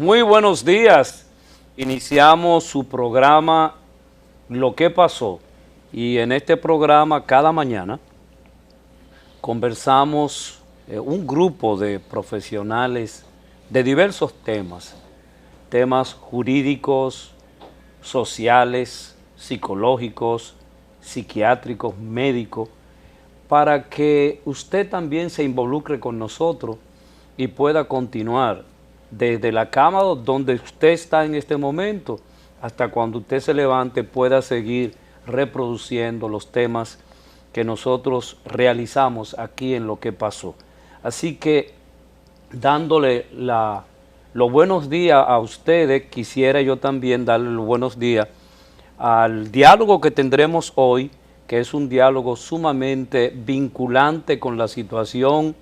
Muy buenos días. Iniciamos su programa Lo que pasó y en este programa cada mañana conversamos un grupo de profesionales de diversos temas jurídicos, sociales, psicológicos, psiquiátricos, médicos, para que usted también se involucre con nosotros y pueda continuar desde la cama donde usted está en este momento hasta cuando usted se levante pueda seguir reproduciendo los temas que nosotros realizamos aquí en Lo que pasó. Así que dándole los buenos días a ustedes, quisiera yo también darle los buenos días al diálogo que tendremos hoy, que es un diálogo sumamente vinculante con la situación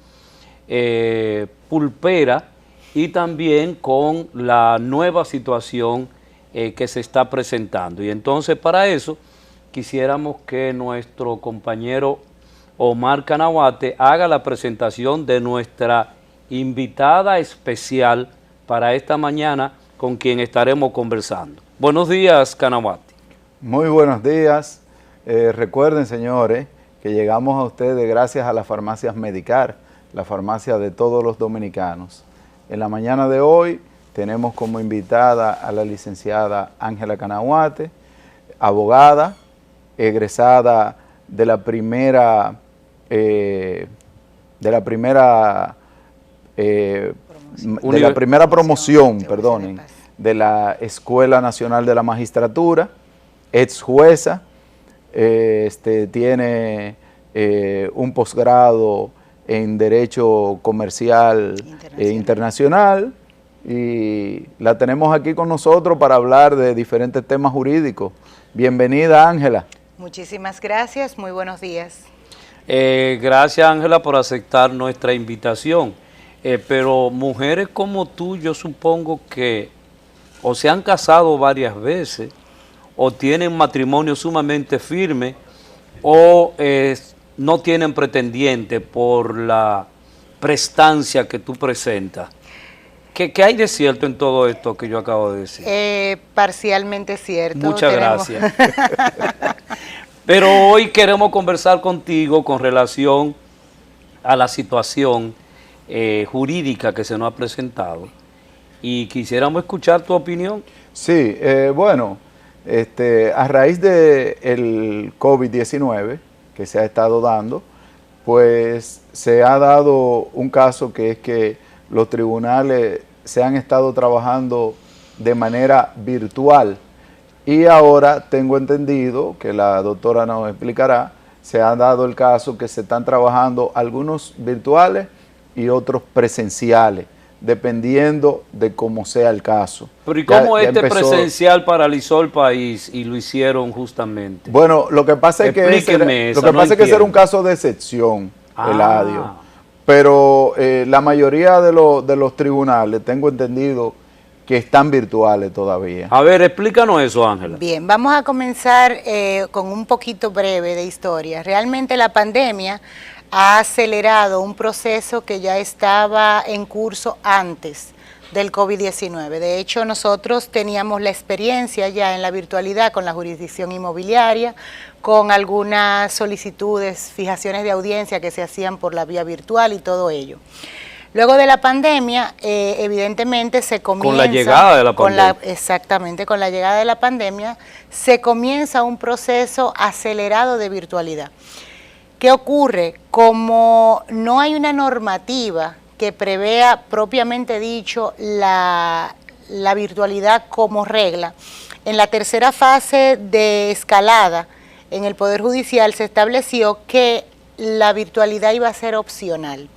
pulpera y también con la nueva situación que se está presentando. Y entonces para eso quisiéramos que nuestro compañero Omar Canahuate haga la presentación de nuestra invitada especial para esta mañana con quien estaremos conversando. Buenos días, Canahuate. Muy buenos días. Recuerden, señores, que llegamos a ustedes gracias a las farmacias Medicar, la farmacia de todos los dominicanos. En la mañana de hoy tenemos como invitada a la licenciada Ángela Canahuate, abogada, egresada de la primera promoción, perdonen, de la Escuela Nacional de la Magistratura, ex jueza, tiene un posgrado en Derecho Comercial Internacional y la tenemos aquí con nosotros para hablar de diferentes temas jurídicos. Bienvenida, Ángela. Muchísimas gracias, muy buenos días. Gracias, Ángela, por aceptar nuestra invitación. Pero mujeres como tú, yo supongo que o se han casado varias veces, o tienen matrimonio sumamente firme, o no tienen pretendiente por la prestancia que tú presentas. ¿Qué hay de cierto en todo esto que yo acabo de decir? Parcialmente cierto. Muchas gracias. Pero hoy queremos conversar contigo con relación a la situación jurídica que se nos ha presentado y quisiéramos escuchar tu opinión. Sí, bueno, a raíz del COVID-19 que se ha estado dando, pues se ha dado un caso que es que los tribunales se han estado trabajando de manera virtual y ahora tengo entendido, que la doctora nos explicará, se ha dado el caso que se están trabajando algunos virtuales y otros presenciales, dependiendo de cómo sea el caso. Pero ¿y cómo presencial paralizó el país y lo hicieron justamente? Bueno, lo que pasa es que ese era un caso de excepción, Eladio. Pero la mayoría de los tribunales, tengo entendido, que están virtuales todavía. A ver, explícanos eso, Ángela. Bien, vamos a comenzar con un poquito breve de historia. Realmente la pandemia ha acelerado un proceso que ya estaba en curso antes del COVID-19. De hecho, nosotros teníamos la experiencia ya en la virtualidad con la jurisdicción inmobiliaria, con algunas solicitudes, fijaciones de audiencia que se hacían por la vía virtual y todo ello. Luego de la pandemia, evidentemente se comienza... Con la llegada de la pandemia. Exactamente, con la llegada de la pandemia se comienza un proceso acelerado de virtualidad. ¿Qué ocurre? Como no hay una normativa que prevea propiamente dicho la virtualidad como regla, en la tercera fase de escalada en el Poder Judicial se estableció que la virtualidad iba a ser opcional.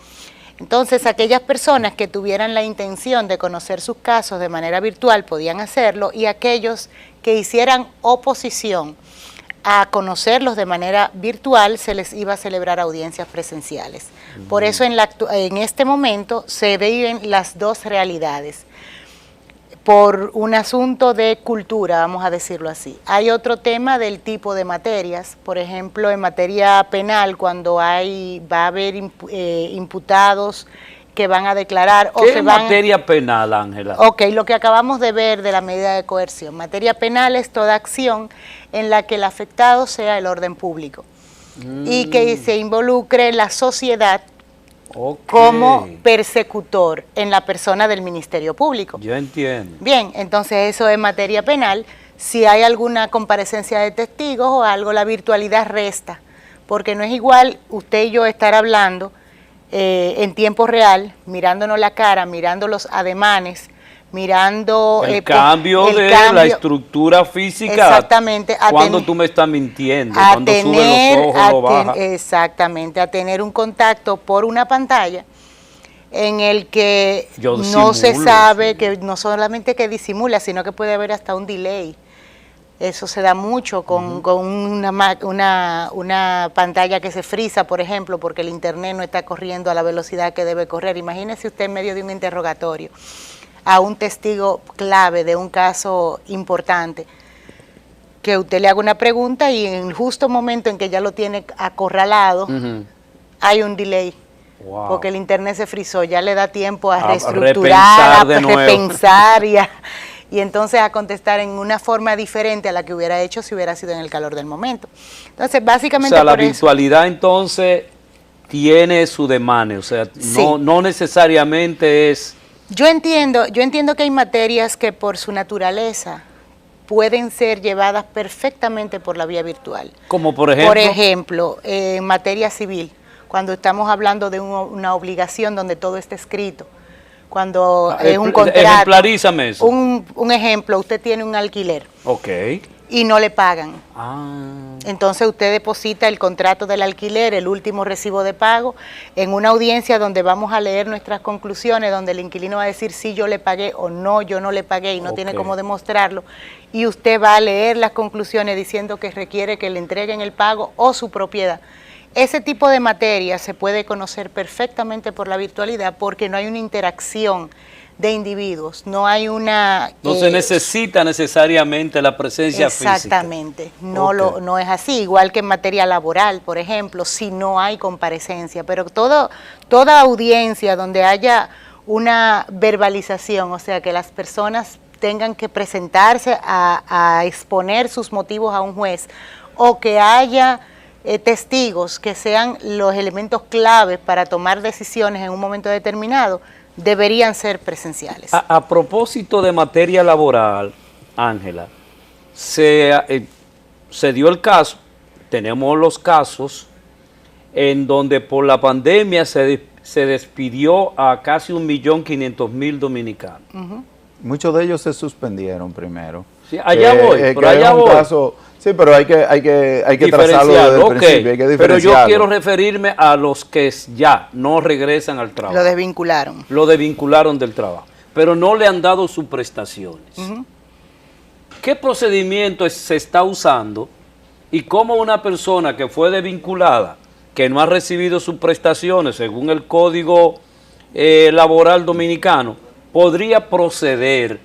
Entonces, aquellas personas que tuvieran la intención de conocer sus casos de manera virtual podían hacerlo y aquellos que hicieran oposición a conocerlos de manera virtual se les iba a celebrar audiencias presenciales. Por eso en este momento se viven las dos realidades. Por un asunto de cultura, vamos a decirlo así. Hay otro tema del tipo de materias, por ejemplo, en materia penal, cuando va a haber imputados que van a declarar o ¿Qué se es van... materia penal, Ángela? Ok, lo que acabamos de ver de la medida de coerción. Materia penal es toda acción en la que el afectado sea el orden público y que se involucre la sociedad como persecutor en la persona del Ministerio Público. Yo entiendo. Bien, entonces eso es materia penal. Si hay alguna comparecencia de testigos o algo, la virtualidad resta, porque no es igual usted y yo estar hablando en tiempo real, mirándonos la cara, mirando los ademanes, mirando el cambio de la estructura física. Exactamente. Cuando tú me estás mintiendo, cuando sube los ojos, lo baja. Exactamente, a tener un contacto por una pantalla en el que no se sabe, que no solamente que disimula, sino que puede haber hasta un delay. Eso se da mucho con una pantalla que se frisa, por ejemplo, porque el internet no está corriendo a la velocidad que debe correr. Imagínese usted en medio de un interrogatorio a un testigo clave de un caso importante, que usted le haga una pregunta y en el justo momento en que ya lo tiene acorralado, hay un delay. Wow. Porque el internet se frizó, ya le da tiempo a reestructurar, a repensar y entonces a contestar en una forma diferente a la que hubiera hecho si hubiera sido en el calor del momento. Entonces, básicamente... O sea, la virtualidad entonces tiene su demanda, o sea, sí. no necesariamente es... Yo entiendo que hay materias que por su naturaleza pueden ser llevadas perfectamente por la vía virtual. Como por ejemplo... Por ejemplo, en materia civil, cuando estamos hablando de una obligación donde todo está escrito. Cuando es un contrato. Ejemplarízame eso. Un ejemplo, usted tiene un alquiler. Ok. Y no le pagan. Ah. Entonces usted deposita el contrato del alquiler, el último recibo de pago, en una audiencia donde vamos a leer nuestras conclusiones, donde el inquilino va a decir si yo le pagué o no, yo no le pagué y no tiene cómo demostrarlo. Y usted va a leer las conclusiones diciendo que requiere que le entreguen el pago o su propiedad. Ese tipo de materia se puede conocer perfectamente por la virtualidad porque no hay una interacción de individuos, no hay una... No se necesita necesariamente la presencia física. Exactamente, no es así, igual que en materia laboral, por ejemplo, si no hay comparecencia, pero toda audiencia donde haya una verbalización, o sea, que las personas tengan que presentarse a exponer sus motivos a un juez, o que haya... testigos que sean los elementos claves para tomar decisiones en un momento determinado, deberían ser presenciales. A propósito de materia laboral, Ángela, se dio el caso, tenemos los casos en donde por la pandemia se despidió a casi 1.500.000 dominicanos. Muchos de ellos se suspendieron primero. Sí, allá voy, pero allá voy. Caso, sí, pero hay que trazarlo desde el principio, hay que diferenciarlo. Pero yo quiero referirme a los que ya no regresan al trabajo. Lo desvincularon. Lo desvincularon del trabajo, pero no le han dado sus prestaciones. ¿Qué procedimiento se está usando y cómo una persona que fue desvinculada, que no ha recibido sus prestaciones según el Código Laboral Dominicano, podría proceder,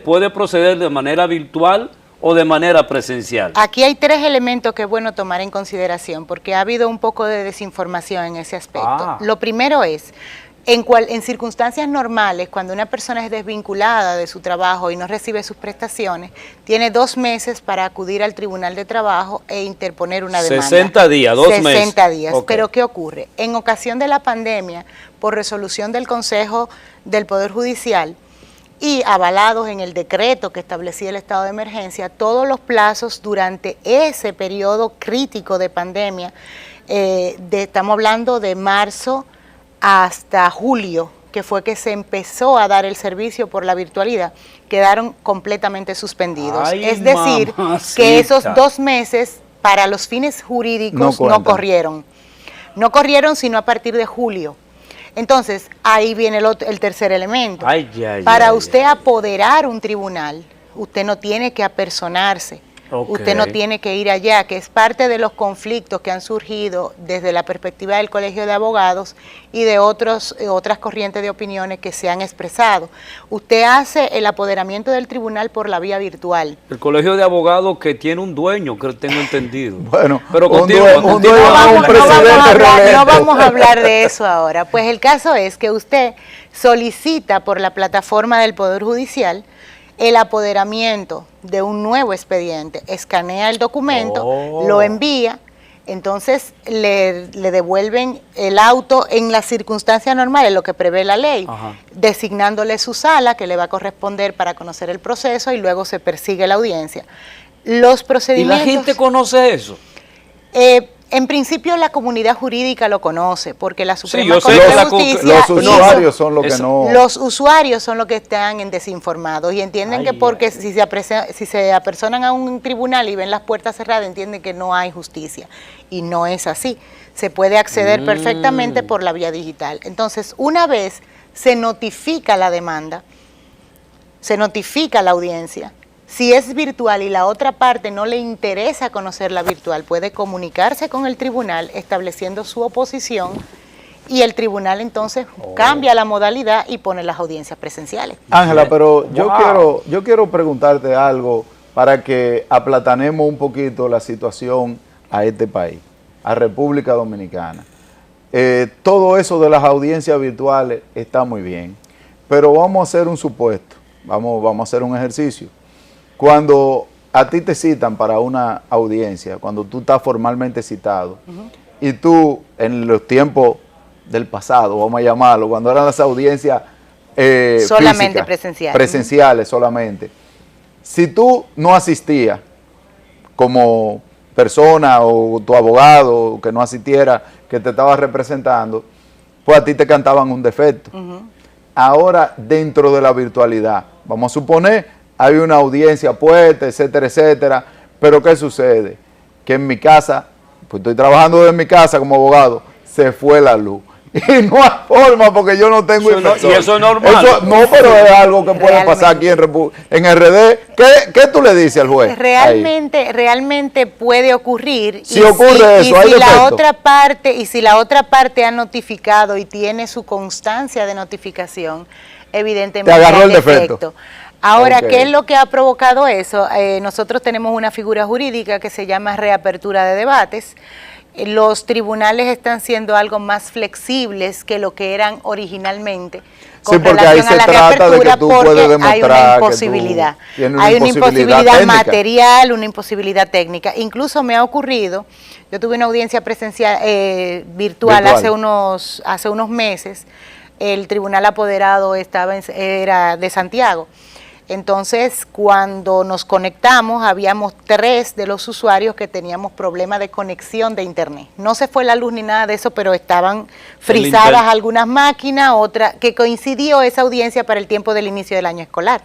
puede proceder de manera virtual o de manera presencial? Aquí hay tres elementos que es bueno tomar en consideración porque ha habido un poco de desinformación en ese aspecto. Lo primero es, en circunstancias normales, cuando una persona es desvinculada de su trabajo y no recibe sus prestaciones, tiene 2 meses para acudir al Tribunal de Trabajo e interponer una demanda. 60 días, 2 meses. 60 días. Okay. Pero ¿qué ocurre? En ocasión de la pandemia, por resolución del Consejo del Poder Judicial, y avalados en el decreto que establecía el estado de emergencia, todos los plazos durante ese periodo crítico de pandemia, estamos hablando de marzo hasta julio, que fue que se empezó a dar el servicio por la virtualidad, quedaron completamente suspendidos. Ay, es decir, que esos 2 meses para los fines jurídicos no corrieron. No corrieron sino a partir de julio. Entonces, ahí viene el tercer elemento. Para usted apoderar un tribunal, usted no tiene que apersonarse Usted no tiene que ir allá, que es parte de los conflictos que han surgido desde la perspectiva del Colegio de Abogados y de otras corrientes de opiniones que se han expresado. Usted hace el apoderamiento del tribunal por la vía virtual. El Colegio de Abogados que tiene un dueño, que tengo entendido. Bueno, pero un dueño, no vamos a hablar de eso ahora. Pues el caso es que usted solicita por la plataforma del Poder Judicial el apoderamiento de un nuevo expediente, escanea el documento, lo envía, entonces le devuelven el auto en las circunstancias normales, lo que prevé la ley, designándole su sala que le va a corresponder para conocer el proceso y luego se persigue la audiencia. Los procedimientos... ¿Y la gente conoce eso? En principio la comunidad jurídica lo conoce, porque la Suprema yo sé Corte que de Justicia... Los usuarios son los que no... Los usuarios son los que están en desinformados y entienden que porque si se apersonan a un tribunal y ven las puertas cerradas, entienden que no hay justicia. Y no es así. Se puede acceder perfectamente por la vía digital. Entonces, una vez se notifica la demanda, se notifica la audiencia. Si es virtual y la otra parte no le interesa conocer la virtual, puede comunicarse con el tribunal estableciendo su oposición y el tribunal entonces cambia la modalidad y pone las audiencias presenciales. Ángela, pero yo quiero preguntarte algo para que aplatanemos un poquito la situación a este país, a República Dominicana. Todo eso de las audiencias virtuales está muy bien, pero vamos a hacer un supuesto, vamos a hacer un ejercicio. Cuando a ti te citan para una audiencia, cuando tú estás formalmente citado, y tú en los tiempos del pasado, vamos a llamarlo, cuando eran las audiencias solamente físicas, presenciales solamente, si tú no asistías como persona o tu abogado que no asistiera, que te estaba representando, pues a ti te cantaban un defecto. Ahora, dentro de la virtualidad, vamos a suponer, hay una audiencia puesta, etcétera, etcétera, pero ¿qué sucede? Que en mi casa, pues estoy trabajando desde mi casa como abogado, se fue la luz. Y no hay forma porque yo no tengo inversor. Y eso es normal. No, pero es algo que puede pasar aquí en RD. ¿Qué tú le dices al juez? Realmente puede ocurrir. Si ocurre eso, hay defecto. Si la otra parte ha notificado y tiene su constancia de notificación, evidentemente te agarró el defecto. Ahora, ¿qué es lo que ha provocado eso? Nosotros tenemos una figura jurídica que se llama reapertura de debates. Los tribunales están siendo algo más flexibles que lo que eran originalmente con relación a la reapertura porque hay una imposibilidad. Hay una imposibilidad material, una imposibilidad técnica. Incluso me ha ocurrido, yo tuve una audiencia presencial virtual. Hace unos meses, el tribunal apoderado era de Santiago. Entonces, cuando nos conectamos, habíamos 3 de los usuarios que teníamos problemas de conexión de internet. No se fue la luz ni nada de eso, pero estaban frisadas algunas máquinas, otras, que coincidió esa audiencia para el tiempo del inicio del año escolar.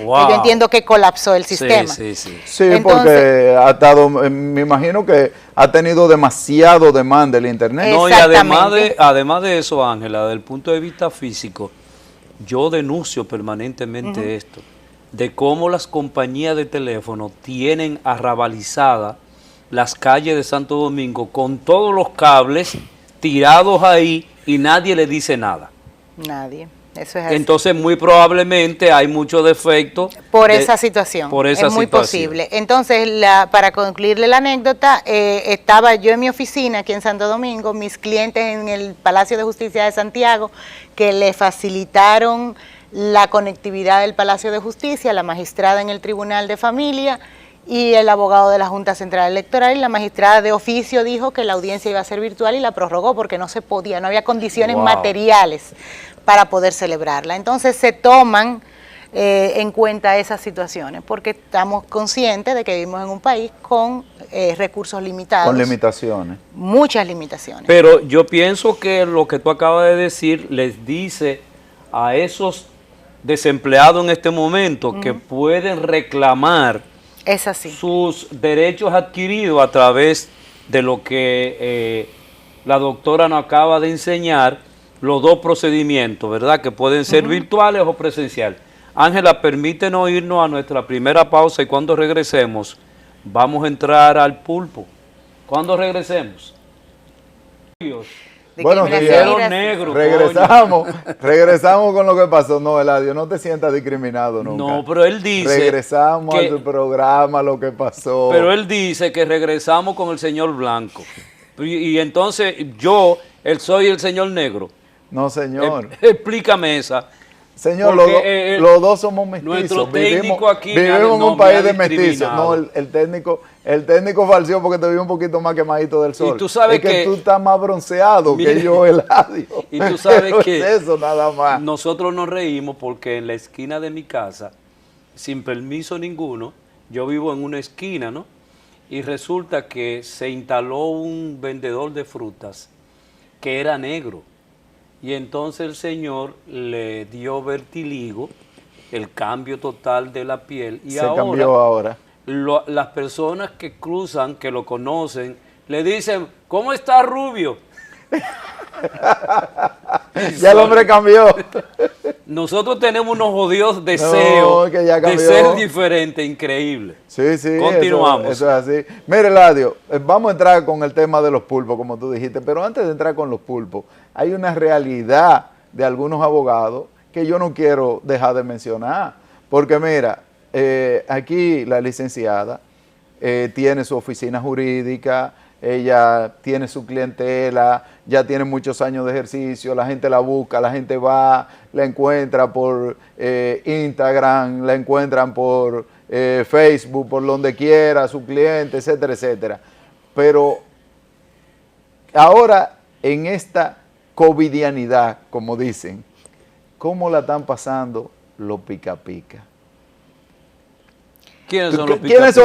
Wow. Yo entiendo que colapsó el sistema. Sí, entonces, porque ha estado, me imagino que ha tenido demasiado demanda el internet. No, y además de eso, Ángela, desde el punto de vista físico, yo denuncio permanentemente esto, de cómo las compañías de teléfono tienen arrabalizadas las calles de Santo Domingo con todos los cables tirados ahí y nadie le dice nada. Nadie, eso es así. Entonces muy probablemente hay muchos defectos. Por esa situación, es muy posible. Entonces, para concluirle la anécdota, estaba yo en mi oficina aquí en Santo Domingo, mis clientes en el Palacio de Justicia de Santiago, que le facilitaron la conectividad del Palacio de Justicia, la magistrada en el Tribunal de Familia y el abogado de la Junta Central Electoral, y la magistrada de oficio dijo que la audiencia iba a ser virtual y la prorrogó porque no se podía, no había condiciones materiales para poder celebrarla. Entonces se toman en cuenta esas situaciones porque estamos conscientes de que vivimos en un país con recursos limitados. Con limitaciones. Muchas limitaciones. Pero yo pienso que lo que tú acabas de decir les dice a esos desempleados en este momento que pueden reclamar sus derechos adquiridos a través de lo que la doctora nos acaba de enseñar, los 2 procedimientos, ¿verdad? Que pueden ser virtuales o presenciales. Ángela, permítenos irnos a nuestra primera pausa y cuando regresemos vamos a entrar al pulpo. ¿Cuándo regresemos? Buenos días. Dijeron negro, regresamos con lo que pasó. No, Eladio, no te sientas discriminado nunca. No, pero él dice regresamos a tu programa, lo que pasó. Pero él dice que regresamos con el señor blanco. Y entonces él soy el señor negro. No, señor. Explícame esa. Señor, los dos somos mestizos. Nuestro técnico vivimos en un país de mestizos. No, el técnico falseó porque te vi un poquito más quemadito del sol. Y tú sabes que tú estás más bronceado que yo, Eladio. Y tú sabes que es eso nada más. Nosotros nos reímos porque en la esquina de mi casa, sin permiso ninguno, yo vivo en una esquina, ¿no? Y resulta que se instaló un vendedor de frutas que era negro. Y entonces el señor le dio vertiligo, el cambio total de la piel. Y se cambió ahora. Las personas que cruzan, que lo conocen, le dicen, ¿cómo está Rubio? Ya el hombre cambió. Nosotros tenemos unos jodidos deseos de ser diferente, increíble. Sí, sí. Continuamos. Eso es así. Mire, Eladio, vamos a entrar con el tema de los pulpos, como tú dijiste, pero antes de entrar con los pulpos, hay una realidad de algunos abogados que yo no quiero dejar de mencionar. Porque mira, aquí la licenciada tiene su oficina jurídica, ella tiene su clientela, ya tiene muchos años de ejercicio, la gente la busca, la gente va, la encuentra por Instagram, la encuentran por Facebook, por donde quiera, su cliente, etcétera, etcétera. Pero ahora, en esta covidianidad, como dicen, ¿cómo la están pasando los pica-pica? ¿Quiénes son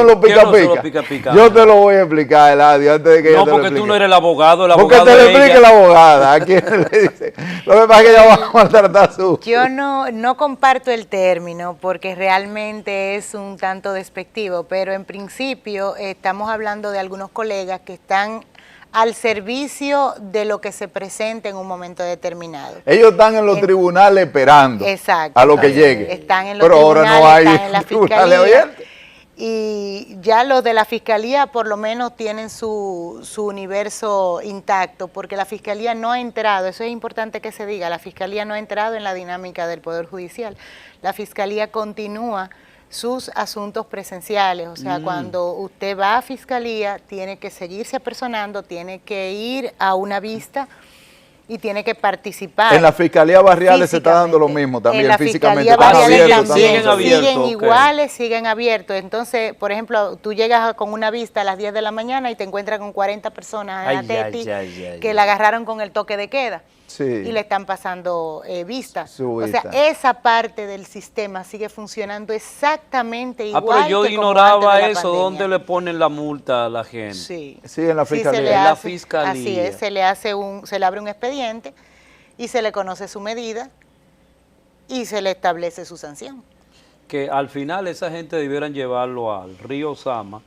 los pica-pica? Yo te lo voy a explicar, Eladio, antes de que yo te lo explique. No, porque tú no eres el abogado porque te lo explique la abogada. ¿A quién le dice? Lo que pasa es que ella va a maltratar su... Yo no comparto el término porque realmente es un tanto despectivo, pero en principio estamos hablando de algunos colegas que están al servicio de lo que se presente en un momento determinado. Ellos están en los tribunales esperando a lo que llegue. Están en los pero tribunales, ahora no hay están en la fiscalía fiscalía. Y ya los de la fiscalía por lo menos tienen su universo intacto, porque la fiscalía no ha entrado, eso es importante que se diga, la fiscalía no ha entrado en la dinámica del Poder Judicial. La fiscalía continúa sus asuntos presenciales, o sea, cuando usted va a fiscalía, tiene que seguirse apersonando, tiene que ir a una vista y tiene que participar. En la fiscalía barriales se está dando lo mismo también, físicamente. En la fiscalía barriales también siguen iguales, siguen abiertos. Entonces, por ejemplo, tú llegas con una vista a las 10 de la mañana y te encuentras con 40 personas en la TETI que la agarraron con el toque de queda. Sí. Y le están pasando vista. O sea, esa parte del sistema sigue funcionando exactamente igual. Pero yo ignoraba eso, ¿dónde le ponen la multa a la gente? Sí, en la fiscalía. Sí, en la fiscalía. Así es, se le abre un expediente y se le conoce su medida y se le establece su sanción. Que al final esa gente debieran llevarlo al río Sama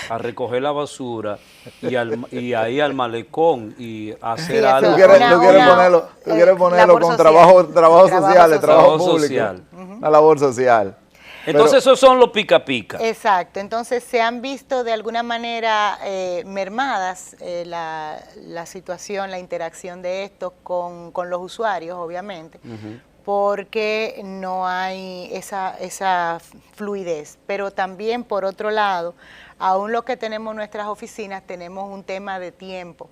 a recoger la basura y ahí al malecón y hacer algo. Tú quieres ponerlo con trabajo social, trabajo público, una labor social. Entonces esos son los pica-pica. Exacto, entonces se han visto de alguna manera mermadas la situación, la interacción de estos con los usuarios, obviamente, porque no hay esa fluidez. Pero también, por otro lado, aún los que tenemos nuestras oficinas, tenemos un tema de tiempo.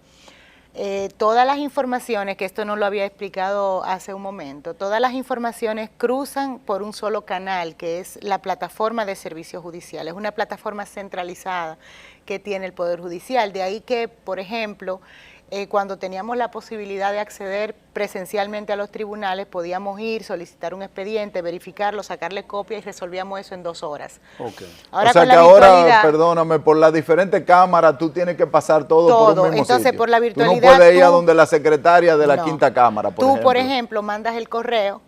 Todas las informaciones, que esto no lo había explicado hace un momento, todas las informaciones cruzan por un solo canal, que es la plataforma de servicios judiciales, una plataforma centralizada que tiene el Poder Judicial. De ahí que, por ejemplo, cuando teníamos la posibilidad de acceder presencialmente a los tribunales, podíamos ir, solicitar un expediente, verificarlo, sacarle copia y resolvíamos eso en 2 horas. Okay. Ahora, o sea que ahora, perdóname, por las diferentes cámaras tú tienes que pasar todo por un mismo entonces, sitio. Por la virtualidad, tú no puedes ir a donde la secretaria de la quinta cámara, por ejemplo, mandas el correo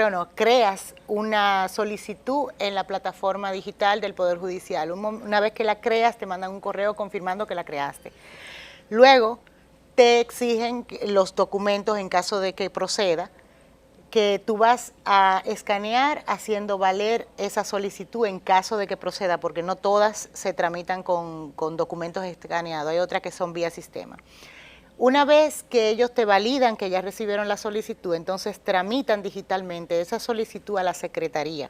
no, creas una solicitud en la plataforma digital del Poder Judicial. Una vez que la creas, te mandan un correo confirmando que la creaste. Luego, te exigen los documentos en caso de que proceda, que tú vas a escanear haciendo valer esa solicitud en caso de que proceda, porque no todas se tramitan con documentos escaneados, hay otras que son vía sistema. Una vez que ellos te validan que ya recibieron la solicitud, entonces tramitan digitalmente esa solicitud a la secretaría.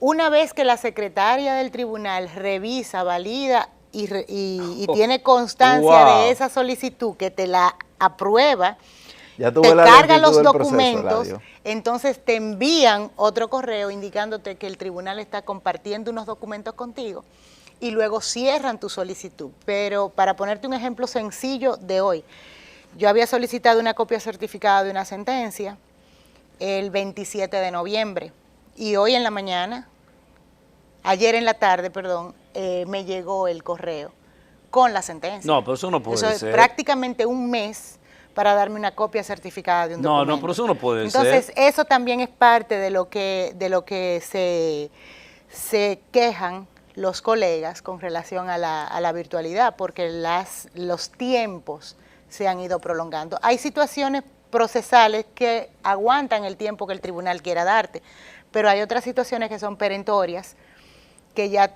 Una vez que la secretaria del tribunal revisa, valida y tiene constancia de esa solicitud, que te la aprueba, te carga los documentos, entonces te envían otro correo indicándote que el tribunal está compartiendo unos documentos contigo y luego cierran tu solicitud. Pero para ponerte un ejemplo sencillo de hoy, yo había solicitado una copia certificada de una sentencia el 27 de noviembre y hoy en la mañana, ayer en la tarde, perdón, me llegó el correo con la sentencia. No, pero eso no puede ser. Eso es prácticamente un mes para darme una copia certificada de un documento. No, pero eso no puede ser. Entonces, eso también es parte de lo que se quejan los colegas con relación a la virtualidad, porque los tiempos se han ido prolongando. Hay situaciones procesales que aguantan el tiempo que el tribunal quiera darte, pero hay otras situaciones que son perentorias, que ya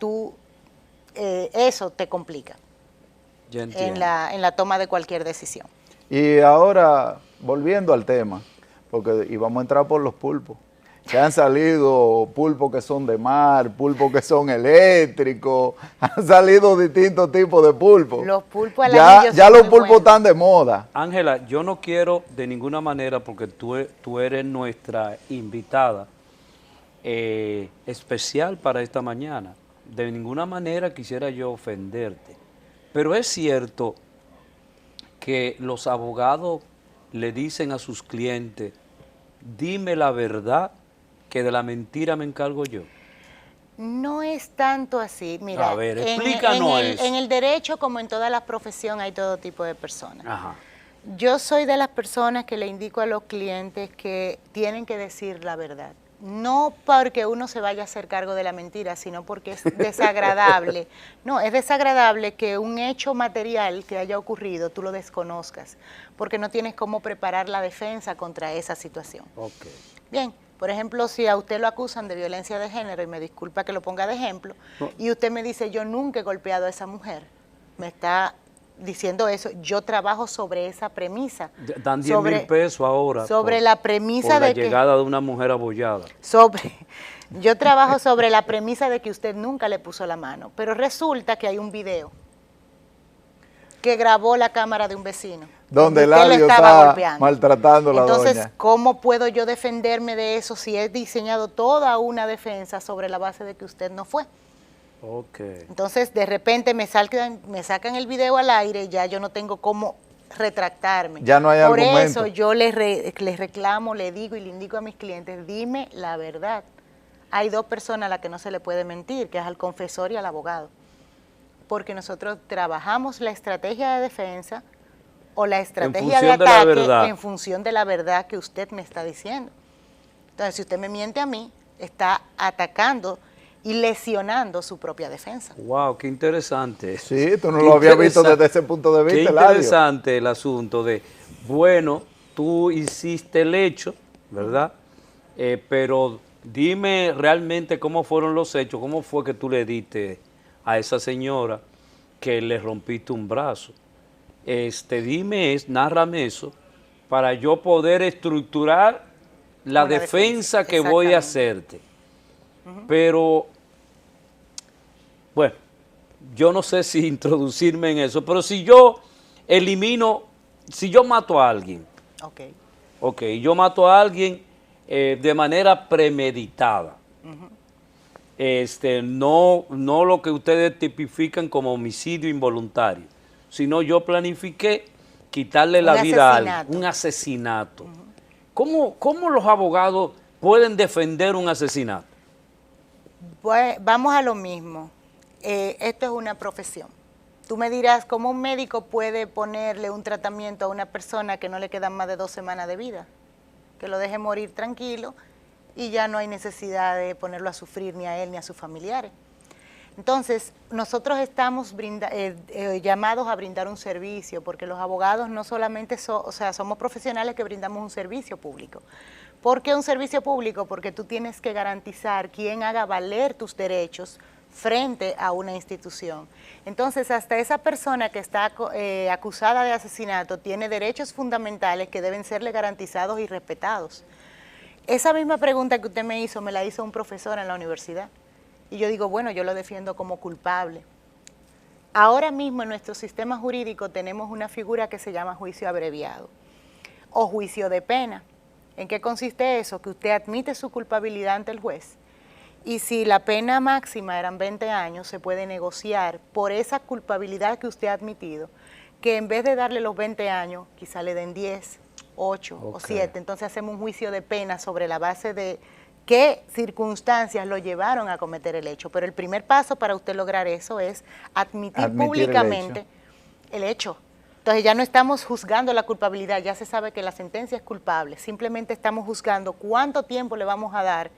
eso te complica en la toma de cualquier decisión. Y ahora, volviendo al tema, y vamos a entrar por los pulpos, que han salido pulpos que son de mar, pulpos que son eléctricos, han salido distintos tipos de pulpos. Los pulpos al anillo ya los pulpos están de moda. Ángela, yo no quiero de ninguna manera, porque tú eres nuestra invitada especial para esta mañana, de ninguna manera quisiera yo ofenderte, pero es cierto que los abogados le dicen a sus clientes, dime la verdad, que de la mentira me encargo yo. No es tanto así. Mira, a ver, explícanos eso. En el derecho, como en toda la profesión, hay todo tipo de personas. Ajá. Yo soy de las personas que le indico a los clientes que tienen que decir la verdad. No porque uno se vaya a hacer cargo de la mentira, sino porque es desagradable. No, es desagradable que un hecho material que haya ocurrido tú lo desconozcas, porque no tienes cómo preparar la defensa contra esa situación. Okay. Bien, por ejemplo, si a usted lo acusan de violencia de género, y me disculpa que lo ponga de ejemplo, y usted me dice, yo nunca he golpeado a esa mujer, me está diciendo eso, yo trabajo sobre esa premisa. Dan 10,000 pesos ahora. Sobre la premisa de que... la llegada de una mujer abollada. Yo trabajo sobre la premisa de que usted nunca le puso la mano, pero resulta que hay un video que grabó la cámara de un vecino. Donde Eladio está maltratando a la doña. Entonces, ¿cómo puedo yo defenderme de eso si he diseñado toda una defensa sobre la base de que usted no fue? Okay. Entonces, de repente me sacan el video al aire y ya yo no tengo cómo retractarme. Ya no hay argumento. Por eso yo les reclamo, le digo y le indico a mis clientes, dime la verdad. Hay dos personas a las que no se le puede mentir, que es al confesor y al abogado. Porque nosotros trabajamos la estrategia de defensa o la estrategia de ataque en función de la verdad que usted me está diciendo. Entonces, si usted me miente a mí, está atacando y lesionando su propia defensa. Wow, qué interesante. Sí, tú no lo habías visto desde ese punto de vista. Qué interesante el asunto de, bueno, tú hiciste el hecho, ¿verdad? Pero dime realmente cómo fueron los hechos, cómo fue que tú le diste a esa señora que le rompiste un brazo. Nárrame eso para yo poder estructurar la defensa que voy a hacerte. Pero, bueno, yo no sé si introducirme en eso, pero si yo si yo mato a alguien, yo mato a alguien de manera premeditada, no lo que ustedes tipifican como homicidio involuntario, sino yo planifiqué quitarle la vida a alguien, un asesinato. ¿Cómo los abogados pueden defender un asesinato? Pues vamos a lo mismo. Esto es una profesión. Tú me dirás, ¿cómo un médico puede ponerle un tratamiento a una persona que no le quedan más de 2 semanas de vida? Que lo deje morir tranquilo y ya no hay necesidad de ponerlo a sufrir ni a él ni a sus familiares. Entonces, nosotros estamos llamados a brindar un servicio, porque los abogados no solamente somos profesionales que brindamos un servicio público, ¿Por qué un servicio público? Porque tú tienes que garantizar quien haga valer tus derechos frente a una institución. Entonces, hasta esa persona que está acusada de asesinato tiene derechos fundamentales que deben serle garantizados y respetados. Esa misma pregunta que usted me hizo, me la hizo un profesor en la universidad. Y yo digo, bueno, yo lo defiendo como culpable. Ahora mismo en nuestro sistema jurídico tenemos una figura que se llama juicio abreviado o juicio de pena. ¿En qué consiste eso? Que usted admite su culpabilidad ante el juez y si la pena máxima eran 20 años, se puede negociar por esa culpabilidad que usted ha admitido, que en vez de darle los 20 años, quizá le den 10, 8 o 7. Entonces hacemos un juicio de pena sobre la base de qué circunstancias lo llevaron a cometer el hecho. Pero el primer paso para usted lograr eso es admitir públicamente el hecho. Entonces ya no estamos juzgando la culpabilidad, ya se sabe que la sentencia es culpable. Simplemente estamos juzgando cuánto tiempo le vamos a dar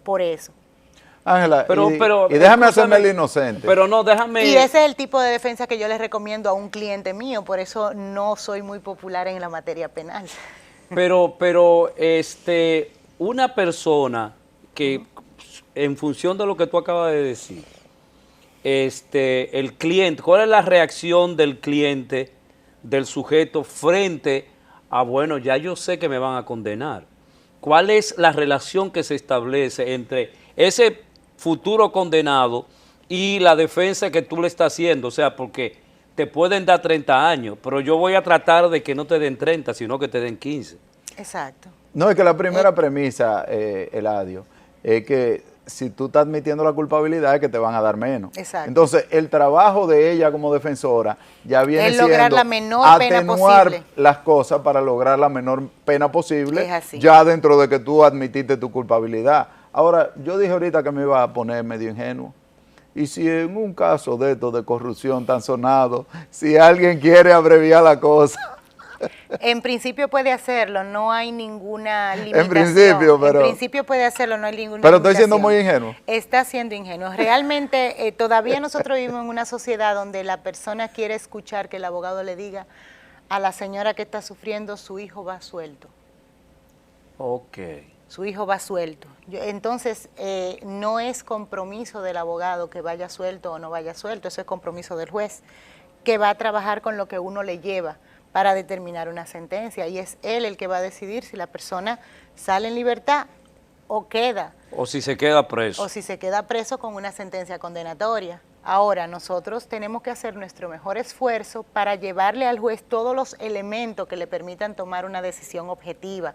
por eso. Ángela, y déjame hacerme el inocente. Pero no, déjame... Y ese es el tipo de defensa que yo les recomiendo a un cliente mío, por eso no soy muy popular en la materia penal. Pero una persona que, en función de lo que tú acabas de decir, el cliente, ¿cuál es la reacción del cliente, del sujeto, frente a, bueno, ya yo sé que me van a condenar? ¿Cuál es la relación que se establece entre ese futuro condenado y la defensa que tú le estás haciendo? O sea, porque te pueden dar 30 años, pero yo voy a tratar de que no te den 30, sino que te den 15. Exacto. No, es que la primera premisa, Eladio, es que si tú estás admitiendo la culpabilidad es que te van a dar menos. Exacto. Entonces, el trabajo de ella como defensora ya viene es lograr siendo la menor pena atenuar posible. las cosas para lograr la menor pena posible, Es así. ya dentro de que tú admitiste tu culpabilidad. Ahora, yo dije ahorita que me iba a poner medio ingenuo. Y si en un caso de esto de corrupción tan sonado, si alguien quiere abreviar la cosa... En principio puede hacerlo, no hay ninguna limitación. En principio puede hacerlo, no hay ninguna pero limitación. estoy siendo muy ingenuo. Está siendo ingenuo. Realmente todavía nosotros vivimos en una sociedad donde la persona quiere escuchar que el abogado le diga a la señora que está sufriendo, su hijo va suelto. Ok. Su hijo va suelto. Entonces, no es compromiso del abogado que vaya suelto o no vaya suelto, eso es compromiso del juez, que va a trabajar con lo que uno le lleva para determinar una sentencia, y es él el que va a decidir si la persona sale en libertad o queda. O si se queda preso. O si se queda preso con una sentencia condenatoria. Ahora, nosotros tenemos que hacer nuestro mejor esfuerzo para llevarle al juez todos los elementos que le permitan tomar una decisión objetiva.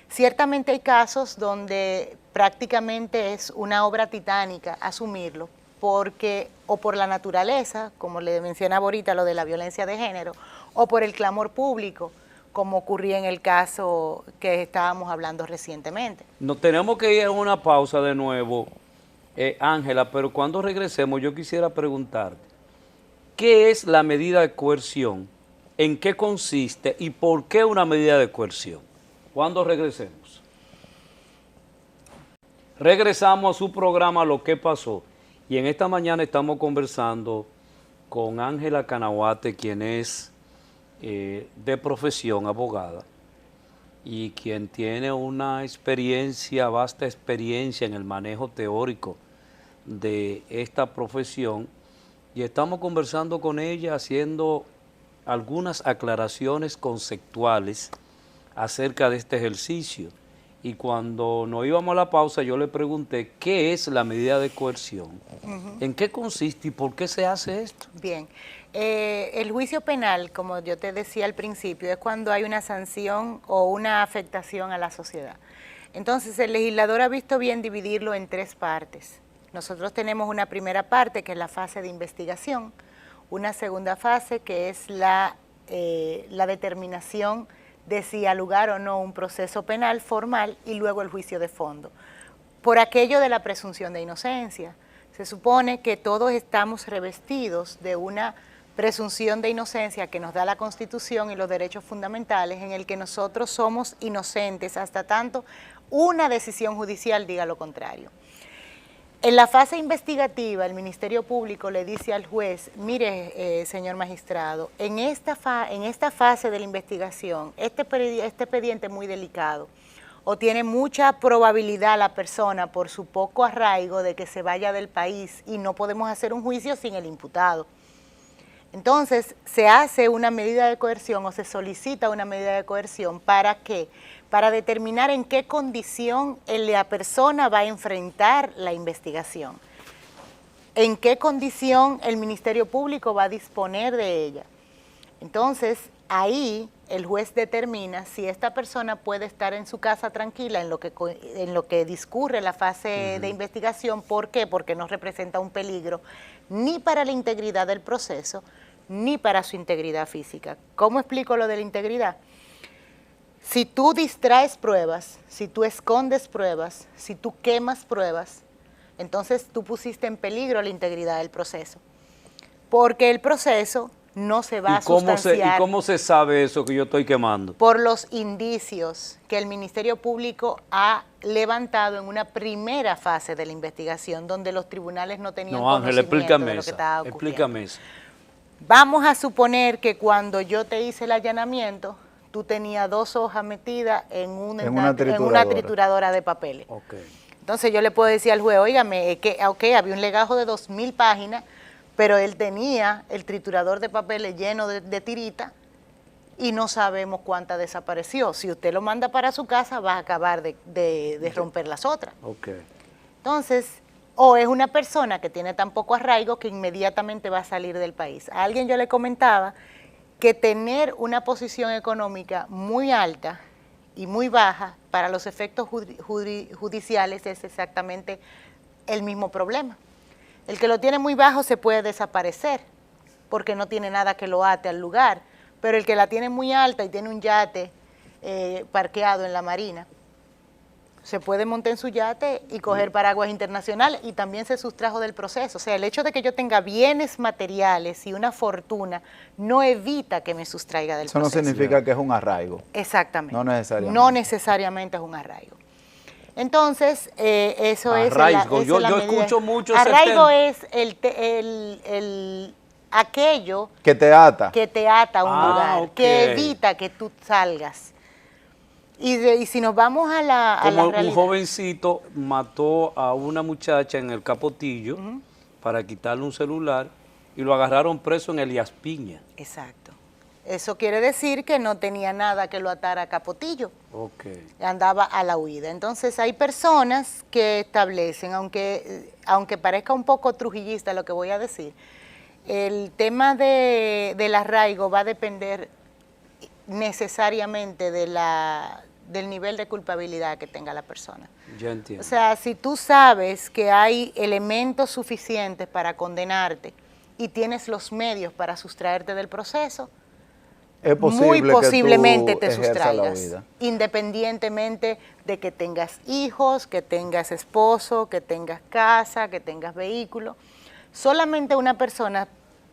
Ciertamente hay casos donde prácticamente es una obra titánica asumirlo, porque o por la naturaleza, como le mencionaba ahorita lo de la violencia de género, o por el clamor público, como ocurría en el caso que estábamos hablando recientemente. Nos tenemos que ir a una pausa de nuevo, Ángela, pero cuando regresemos yo quisiera preguntarte, ¿qué es la medida de coerción? ¿En qué consiste y por qué una medida de coerción? Cuando regresemos. Regresamos a su programa Lo que pasó, y en esta mañana estamos conversando con Ángela Canahuate, quien es de profesión abogada y quien tiene una experiencia, vasta experiencia en el manejo teórico de esta profesión, y estamos conversando con ella haciendo algunas aclaraciones conceptuales acerca de este ejercicio. Y cuando nos íbamos a la pausa yo le pregunté qué es la medida de coerción, en qué consiste y por qué se hace esto. Bien, el juicio penal, como yo te decía al principio, es cuando hay una sanción o una afectación a la sociedad. Entonces el legislador ha visto bien dividirlo en tres partes. Nosotros tenemos una primera parte que es la fase de investigación, una segunda fase que es la determinación de si ha lugar o no un proceso penal formal, y luego el juicio de fondo. Por aquello de la presunción de inocencia, se supone que todos estamos revestidos de una presunción de inocencia que nos da la Constitución y los derechos fundamentales, en el que nosotros somos inocentes hasta tanto una decisión judicial diga lo contrario. En la fase investigativa, el Ministerio Público le dice al juez, mire, señor magistrado, en esta fase de la investigación, este expediente es muy delicado. o tiene mucha probabilidad la persona por su poco arraigo de que se vaya del país y no podemos hacer un juicio sin el imputado. Entonces, se hace una medida de coerción o se solicita una medida de coerción. ¿Para qué? Para determinar en qué condición la persona va a enfrentar la investigación, en qué condición el Ministerio Público va a disponer de ella. Entonces, ahí el juez determina si esta persona puede estar en su casa tranquila en lo que discurre la fase de investigación. ¿Por qué? Porque no representa un peligro ni para la integridad del proceso, ni para su integridad física. ¿Cómo explico lo de la integridad? Si tú distraes pruebas, si tú escondes pruebas, si tú quemas pruebas, entonces tú pusiste en peligro la integridad del proceso. Porque el proceso no se va a sustanciar. ¿Y cómo se sabe eso que yo estoy quemando? Por los indicios que el Ministerio Público ha levantado en una primera fase de la investigación, donde los tribunales no tenían conocimiento de lo que estaba ocurriendo. Explícame eso. Vamos a suponer que cuando yo te hice el allanamiento, tú tenías 2 hojas metidas en una trituradora de papeles. Okay. Entonces yo le puedo decir al juez, óigame, había un legajo de 2000 páginas, pero él tenía el triturador de papeles lleno de tirita y no sabemos cuánta desapareció. Si usted lo manda para su casa, va a acabar de romper las otras. Okay. Entonces, o es una persona que tiene tan poco arraigo que inmediatamente va a salir del país. A alguien yo le comentaba que tener una posición económica muy alta y muy baja para los efectos judiciales es exactamente el mismo problema. El que lo tiene muy bajo se puede desaparecer porque no tiene nada que lo ate al lugar, pero el que la tiene muy alta y tiene un yate parqueado en la marina, se puede montar en su yate y coger paraguas internacionales y también se sustrajo del proceso. O sea, el hecho de que yo tenga bienes materiales y una fortuna no evita que me sustraiga del proceso. Eso no significa que es un arraigo. Exactamente. No necesariamente. No necesariamente es un arraigo. Entonces, eso arraigo. es Yo escucho mucho arraigo es aquello que te ata a un lugar, okay, que evita que tú salgas. Y si nos vamos a la realidad. Un jovencito mató a una muchacha en el Capotillo para quitarle un celular y lo agarraron preso en Elías Piña. Exacto. Eso quiere decir que no tenía nada que lo atara a Capotillo. Okay. Andaba a la huida. Entonces hay personas que establecen, aunque parezca un poco trujillista lo que voy a decir, el tema del arraigo va a depender necesariamente del nivel de culpabilidad que tenga la persona. Ya entiendo. O sea, si tú sabes que hay elementos suficientes para condenarte y tienes los medios para sustraerte del proceso, es posible muy posiblemente que tú te sustraigas, la vida. Independientemente de que tengas hijos, que tengas esposo, que tengas casa, que tengas vehículo. Solamente una persona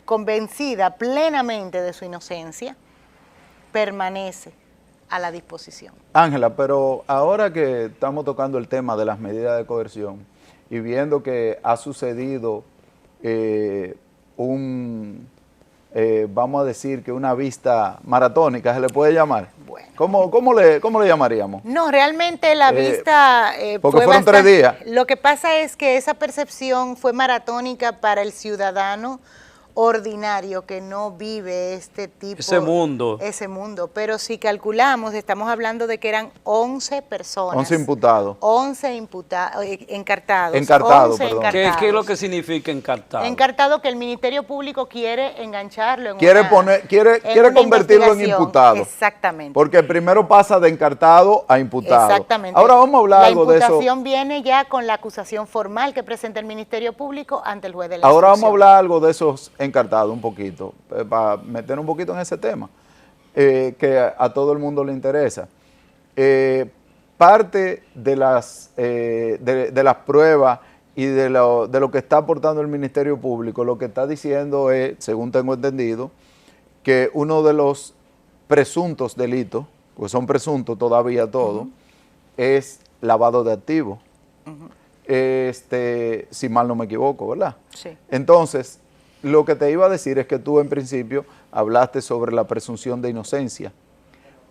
convencida plenamente de su inocencia permanece a la disposición. Ángela, pero ahora que estamos tocando el tema de las medidas de coerción y viendo que ha sucedido vamos a decir que una vista maratónica, ¿se le puede llamar? Bueno. ¿Cómo le llamaríamos? No, realmente la vista porque fueron 3 días. Lo que pasa es que esa percepción fue maratónica para el ciudadano ordinario que no vive este tipo. Ese mundo. Pero si calculamos, estamos hablando de que eran 11 personas. 11 imputados. 11 encartados. Encartados, 11 perdón. encartados. ¿Qué es lo que significa encartado? Encartado, que el Ministerio Público quiere engancharlo en quiere una convertirlo en investigación. imputado. Exactamente. Porque primero pasa de encartado a imputado. Exactamente. Ahora vamos a hablar algo de eso. La imputación viene ya con la acusación formal que presenta el Ministerio Público ante el juez de la Ahora vamos a instrucción. hablar algo de esos encartados un poquito, para meter un poquito en ese tema, que a todo el mundo le interesa. Parte de las pruebas y de lo que está aportando el Ministerio Público, lo que está diciendo es, según tengo entendido, que uno de los presuntos delitos, pues son presuntos todavía todos, es lavado de activos. Si mal no me equivoco, ¿verdad? Sí. Entonces, lo que te iba a decir es que tú en principio hablaste sobre la presunción de inocencia,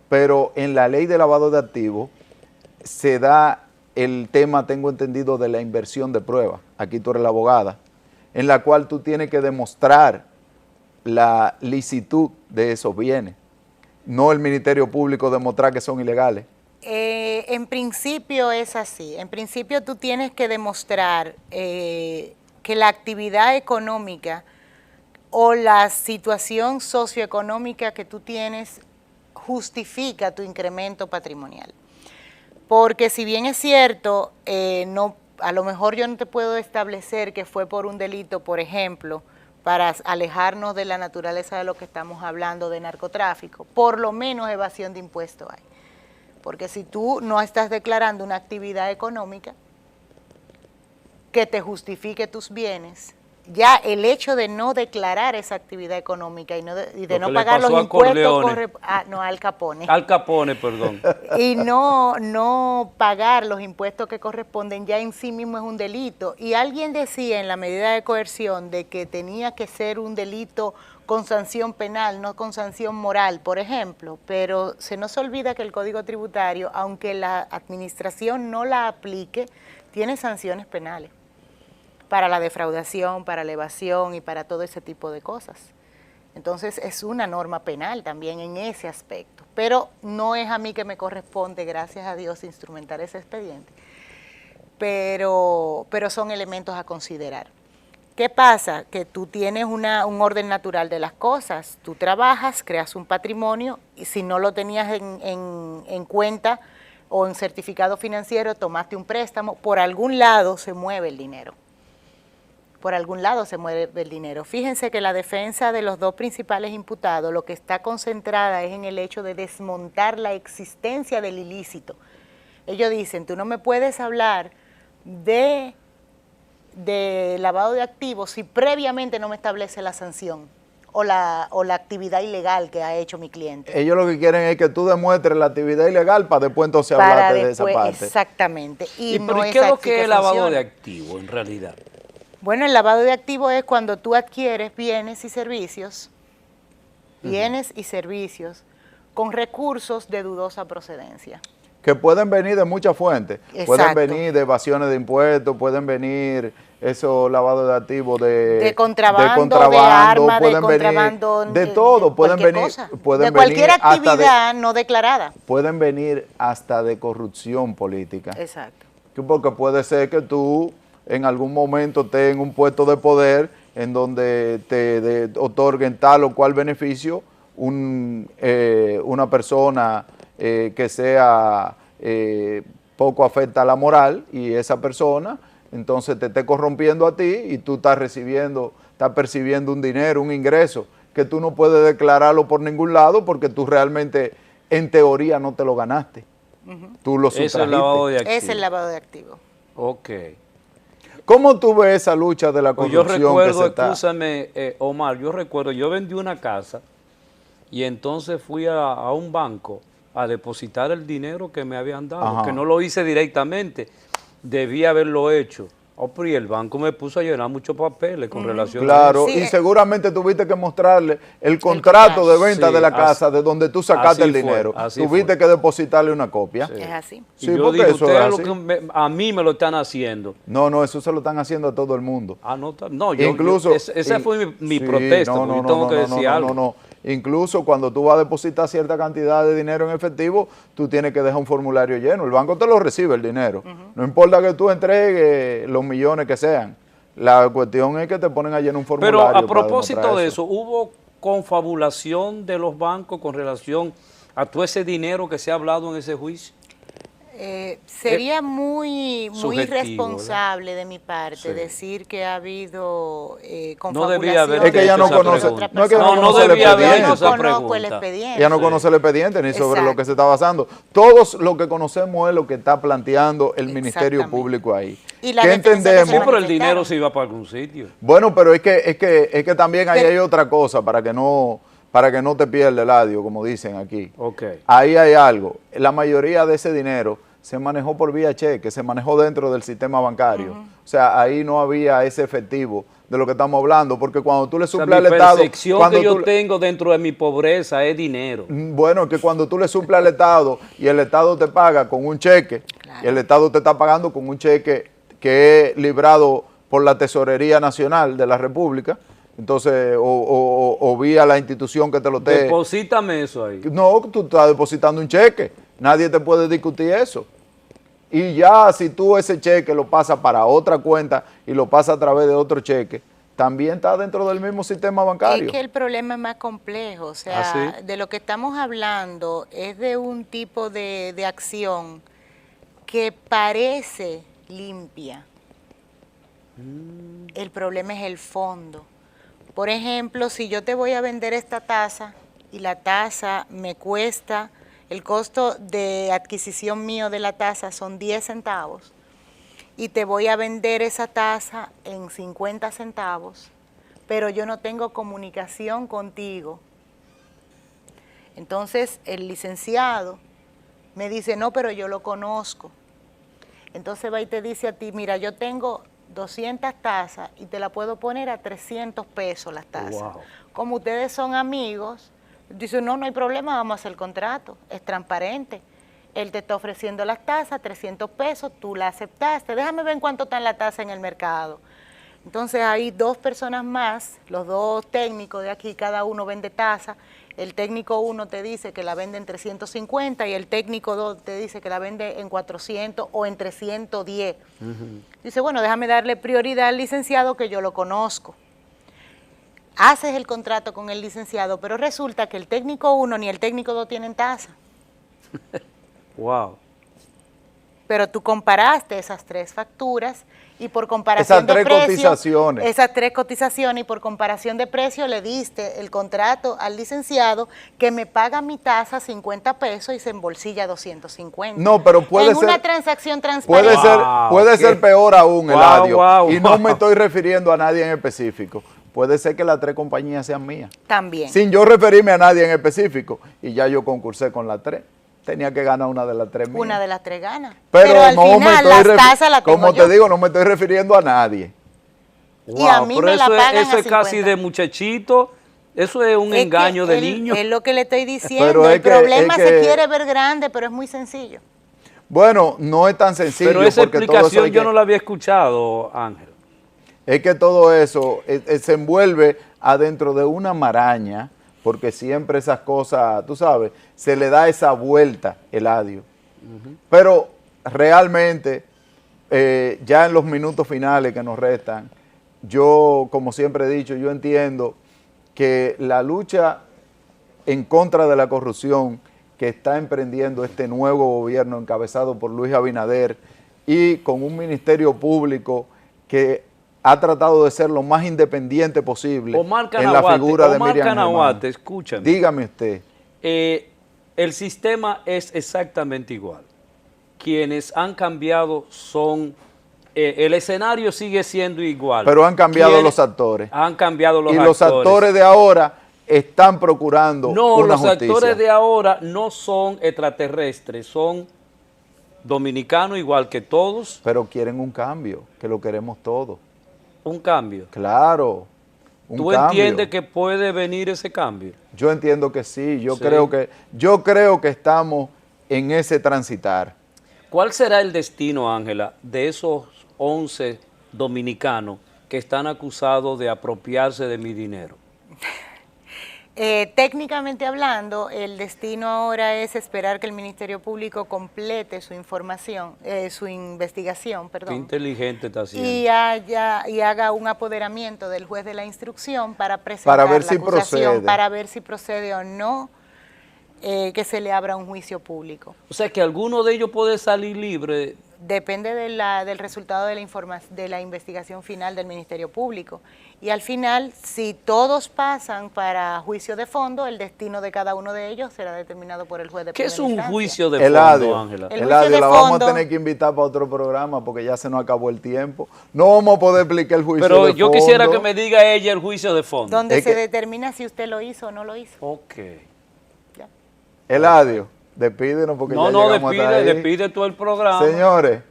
pero en la ley de lavado de activos se da el tema, tengo entendido, de la inversión de pruebas. Aquí tú eres la abogada, en la cual tú tienes que demostrar la licitud de esos bienes, no el Ministerio Público demostrar que son ilegales. En principio es así. En principio tú tienes que demostrar que la actividad económica o la situación socioeconómica que tú tienes justifica tu incremento patrimonial. Porque si bien es cierto, a lo mejor yo no te puedo establecer que fue por un delito, por ejemplo, para alejarnos de la naturaleza de lo que estamos hablando de narcotráfico, por lo menos evasión de impuestos hay. Porque si tú no estás declarando una actividad económica que te justifique tus bienes, ya el hecho de no declarar esa actividad económica y de no pagar los impuestos al Capone. Al Capone, perdón. Y no pagar los impuestos que corresponden ya en sí mismo es un delito. Y alguien decía en la medida de coerción de que tenía que ser un delito con sanción penal, no con sanción moral, por ejemplo, pero se nos olvida que el Código Tributario, aunque la administración no la aplique, tiene sanciones penales para la defraudación, para la evasión y para todo ese tipo de cosas. Entonces es una norma penal también en ese aspecto, pero no es a mí que me corresponde, gracias a Dios, instrumentar ese expediente, pero son elementos a considerar. ¿Qué pasa? Que tú tienes un orden natural de las cosas, tú trabajas, creas un patrimonio y si no lo tenías en cuenta o en certificado financiero, tomaste un préstamo, por algún lado se mueve el dinero. Por algún lado se mueve el dinero. Fíjense que la defensa de los dos principales imputados lo que está concentrada es en el hecho de desmontar la existencia del ilícito. Ellos dicen, tú no me puedes hablar de lavado de activos si previamente no me establece la sanción o la actividad ilegal que ha hecho mi cliente. Ellos lo que quieren es que tú demuestres la actividad ilegal para después entonces hablarte de esa parte. Exactamente. ¿Y no qué es lo que es el lavado de activos en realidad? Bueno, el lavado de activos es cuando tú adquieres bienes y servicios con recursos de dudosa procedencia. Que pueden venir de muchas fuentes. Exacto. Pueden venir de evasiones de impuestos, pueden venir esos lavados de activos de contrabando, de armas, pueden de contrabando, venir de todo, pueden venir, de cualquier actividad no declarada. Pueden venir hasta de corrupción política. Exacto. Porque puede ser que tú en algún momento estés en un puesto de poder en donde te otorguen tal o cual beneficio una persona que sea poco afecta a la moral y esa persona entonces te esté corrompiendo a ti y tú estás percibiendo un dinero, un ingreso que tú no puedes declararlo por ningún lado porque tú realmente en teoría no te lo ganaste. Tú lo sustrajiste. Es el lavado de activos. Ok. ¿Cómo tú ves esa lucha de la corrupción? Yo recuerdo, escúchame, Omar, yo vendí una casa y entonces fui a un banco a depositar el dinero que me habían dado, que no lo hice directamente, debía haberlo hecho. Pero y el banco me puso a llenar muchos papeles con relación a eso. Claro, y seguramente tuviste que mostrarle el contrato de venta de la casa de donde tú sacaste el dinero. Tuviste que depositarle una copia. Sí. Es así. Sí, yo digo, ustedes a mí me lo están haciendo. No, eso se lo están haciendo a todo el mundo. Incluso, esa fue mi protesta, yo tengo que decir algo. Incluso cuando tú vas a depositar cierta cantidad de dinero en efectivo, tú tienes que dejar un formulario lleno. El banco te lo recibe el dinero. No importa que tú entregues los millones que sean. La cuestión es que te ponen a llenar un formulario. Pero a propósito de eso, ¿hubo confabulación de los bancos con relación a todo ese dinero que se ha hablado en ese juicio? Sería muy irresponsable de mi parte decir que ha habido confabulación. No debía haber. Es que ella no conoce. No debía haber hecho esa pregunta. El expediente. Ella no conoce el expediente ni sobre lo que se está basando. Todos lo que conocemos es lo que está planteando el Ministerio Público ahí. ¿Y la ¿Qué entendemos? Sí, pero el dinero se iba para algún sitio. Bueno, pero es que también ahí hay otra cosa para que no te pierda el audio, como dicen aquí. Okay. Ahí hay algo. La mayoría de ese dinero se manejó por vía cheque, se manejó dentro del sistema bancario. O sea, ahí no había ese efectivo de lo que estamos hablando, porque cuando tú le O sea, suples mi al Estado... percepción cuando que yo tú- tengo dentro de mi pobreza es dinero. Bueno, que cuando tú le suples al Estado y el Estado te paga con un cheque, Claro. y el Estado te está pagando con un cheque que es librado por la Tesorería Nacional de la República, entonces, o vía la institución que te lo esté... Deposítame eso ahí. No, tú estás depositando un cheque, nadie te puede discutir eso. Y ya si tú ese cheque lo pasas para otra cuenta y lo pasas a través de otro cheque, también está dentro del mismo sistema bancario. Es que el problema es más complejo, o sea, ¿Ah, sí? de lo que estamos hablando es de un tipo de acción que parece limpia. El problema es el fondo. Por ejemplo, si yo te voy a vender esta taza y la taza me cuesta, el costo de adquisición mío de la taza son 10 centavos y te voy a vender esa taza en 50 centavos, pero yo no tengo comunicación contigo. Entonces el licenciado me dice, no, pero yo lo conozco. Entonces va y te dice a ti, mira, yo tengo 200 tazas y te la puedo poner a 300 pesos las tazas. Wow. Como ustedes son amigos, dice, no, no hay problema, vamos a hacer el contrato, es transparente. Él te está ofreciendo las tazas, 300 pesos, tú la aceptaste, déjame ver en cuánto está la taza en el mercado. Entonces hay dos personas más, los dos técnicos de aquí, cada uno vende taza. El técnico 1 te dice que la vende en 350 y el técnico 2 te dice que la vende en 400 o en 310. Dice, bueno, déjame darle prioridad al licenciado que yo lo conozco. Haces el contrato con el licenciado, pero resulta que el técnico 1 ni el técnico 2 tienen taza. Wow. Pero tú comparaste esas tres facturas y por comparación Esas de tres precio, cotizaciones. esas tres cotizaciones y por comparación de precio le diste el contrato al licenciado que me paga mi tasa 50 pesos y se embolsilla 250. No, pero puede en ser... una transacción transparente. Puede ¿qué? ser peor aún, Wow, Eladio. wow, y no wow. me estoy refiriendo a nadie en específico. Puede ser que las tres compañías sean mías. También. Sin yo referirme a nadie en específico. Y ya yo concursé con las tres. Tenía que ganar una de las tres mías. Una de las tres ganas. Pero al no me final estoy las tasas las tengo como yo. te digo, no me estoy refiriendo a nadie. Y a mí pero me la eso pagan eso a es casi 50. de muchachito, eso es un Es engaño que de él- niño. Es lo que le estoy diciendo. Pero el es que- problema es que- se quiere ver grande, pero es muy sencillo. Bueno, no es tan sencillo. Pero esa porque todo eso explicación hay yo que- no la había escuchado, Ángel. Es que todo eso se envuelve adentro de una maraña, porque siempre esas cosas, tú sabes, se le da esa vuelta, Eladio. Pero realmente, ya en los minutos finales que nos restan, yo, como siempre he dicho, yo entiendo que la lucha en contra de la corrupción que está emprendiendo este nuevo gobierno encabezado por Luis Abinader y con un ministerio público que ha tratado de ser lo más independiente posible Omar en la Canaguate, figura de Omar Miriam Canaguate, Germán. escúchame. Dígame usted. El sistema es exactamente igual. Quienes han cambiado son... el escenario sigue siendo igual. Pero han cambiado Quienes- los actores. Han cambiado los Y actores. los actores de ahora están procurando No, una los justicia. actores de ahora no son extraterrestres, son dominicanos igual que todos. Pero quieren un cambio, que lo queremos todos. Un cambio. Claro, un ¿Tú cambio. entiendes que puede venir ese cambio? Yo entiendo que sí, yo Sí. creo que estamos en ese transitar. ¿Cuál será el destino, Ángela, de esos 11 dominicanos que están acusados de apropiarse de mi dinero? Técnicamente hablando, el destino ahora es esperar que el Ministerio Público complete su información, su investigación, Qué perdón, inteligente está siendo. y haga un apoderamiento del juez de la instrucción para presentar Para ver la si acusación, procede. para ver si procede o no que se le abra un juicio público. O sea que alguno de ellos puede salir libre. Depende del resultado de la investigación final del Ministerio Público. Y al final, si todos pasan para juicio de fondo, el destino de cada uno de ellos será determinado por el juez de ¿Qué es primera un instancia. juicio de fondo, Eladio, Ángela? El juicio Eladio, de la vamos a fondo. tener que invitar para otro programa porque ya se nos acabó el tiempo. No vamos a poder explicar el juicio Pero de yo quisiera fondo. que me diga ella el juicio de fondo. Donde Es se que- determina si usted lo hizo o no lo hizo. Ok. Ya. Eladio, despídenos porque No, ya no, llegamos hasta ahí. despide todo el programa. Señores,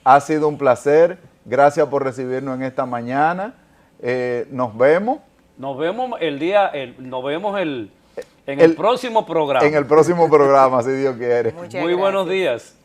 ha sido un placer. Gracias por recibirnos en esta mañana. Nos vemos. Nos vemos en el próximo programa. En el próximo programa, si Dios quiere. Muchas Muy buenos gracias. días.